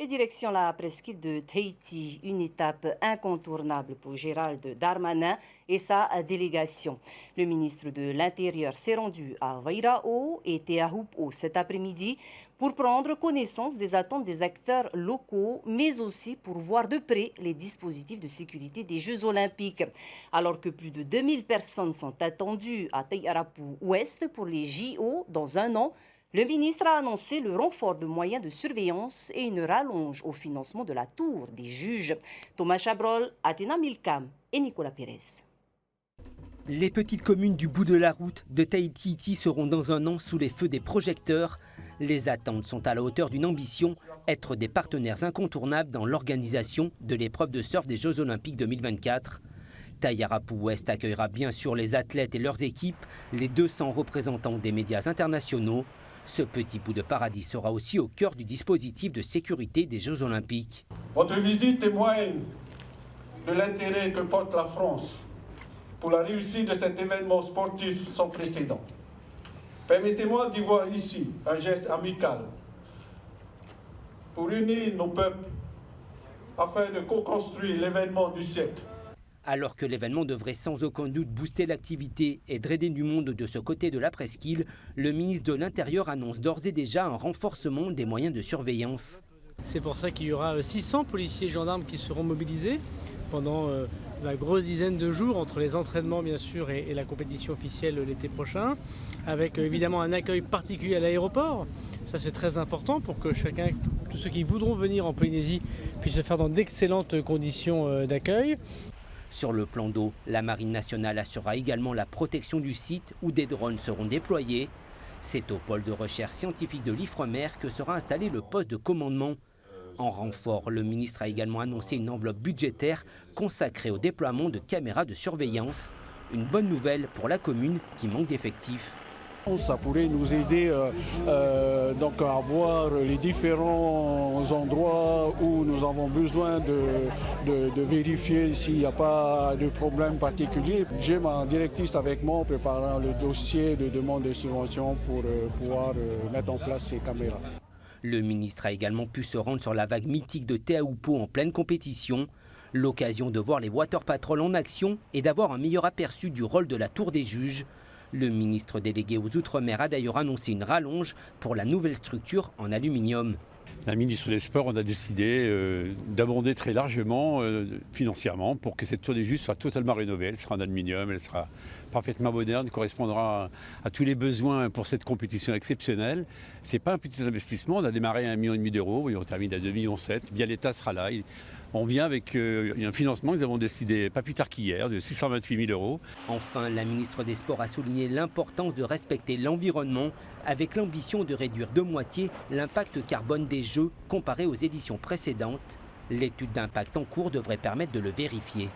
Et direction la presqu'île de Tahiti, une étape incontournable pour Gérald Darmanin et sa délégation. Le ministre de l'Intérieur s'est rendu à Vairao et Teahupo cet après-midi pour prendre connaissance des attentes des acteurs locaux, mais aussi pour voir de près les dispositifs de sécurité des Jeux olympiques. Alors que plus de 2000 personnes sont attendues à Taiarapu Ouest pour les JO dans un an, le ministre a annoncé le renfort de moyens de surveillance et une rallonge au financement de la tour des juges. Thomas Chabrol, Athéna Milcam et Nicolas Pérez. Les petites communes du bout de la route de Tahiti seront dans un an sous les feux des projecteurs. Les attentes sont à la hauteur d'une ambition, être des partenaires incontournables dans l'organisation de l'épreuve de surf des Jeux Olympiques 2024. Taiarapu Ouest accueillera bien sûr les athlètes et leurs équipes, les 200 représentants des médias internationaux. Ce petit bout de paradis sera aussi au cœur du dispositif de sécurité des Jeux Olympiques. Votre visite témoigne de l'intérêt que porte la France pour la réussite de cet événement sportif sans précédent. Permettez-moi d'y voir ici un geste amical pour unir nos peuples afin de co-construire l'événement du siècle. Alors que l'événement devrait sans aucun doute booster l'activité et drainer du monde de ce côté de la presqu'île, le ministre de l'Intérieur annonce d'ores et déjà un renforcement des moyens de surveillance. C'est pour ça qu'il y aura 600 policiers et gendarmes qui seront mobilisés pendant la grosse dizaine de jours entre les entraînements bien sûr et la compétition officielle l'été prochain, avec évidemment un accueil particulier à l'aéroport. Ça c'est très important pour que tous ceux qui voudront venir en Polynésie puissent se faire dans d'excellentes conditions d'accueil. Sur le plan d'eau, la Marine nationale assurera également la protection du site où des drones seront déployés. C'est au pôle de recherche scientifique de l'Ifremer que sera installé le poste de commandement. En renfort, le ministre a également annoncé une enveloppe budgétaire consacrée au déploiement de caméras de surveillance. Une bonne nouvelle pour la commune qui manque d'effectifs. Ça pourrait nous aider donc à voir les différents endroits où nous avons besoin de vérifier s'il n'y a pas de problème particulier. J'ai ma directrice avec moi en préparant le dossier de demande de subvention pour pouvoir mettre en place ces caméras. Le ministre a également pu se rendre sur la vague mythique de Teahupo en pleine compétition. L'occasion de voir les water patrols en action et d'avoir un meilleur aperçu du rôle de la tour des juges. Le ministre délégué aux Outre-mer a d'ailleurs annoncé une rallonge pour la nouvelle structure en aluminium. La ministre des Sports, on a décidé d'abonder très largement financièrement pour que cette tour des juges soit totalement rénovée. Elle sera en aluminium, elle sera parfaitement moderne, correspondra à tous les besoins pour cette compétition exceptionnelle. Ce n'est pas un petit investissement, on a démarré à 1,5 million d'euros et on termine à 2,7 millions. Bien, l'État sera là. On vient avec un financement que nous avons décidé pas plus tard qu'hier de 628 000 euros. Enfin, la ministre des Sports a souligné l'importance de respecter l'environnement avec l'ambition de réduire de moitié l'impact carbone des Jeux comparé aux éditions précédentes. L'étude d'impact en cours devrait permettre de le vérifier.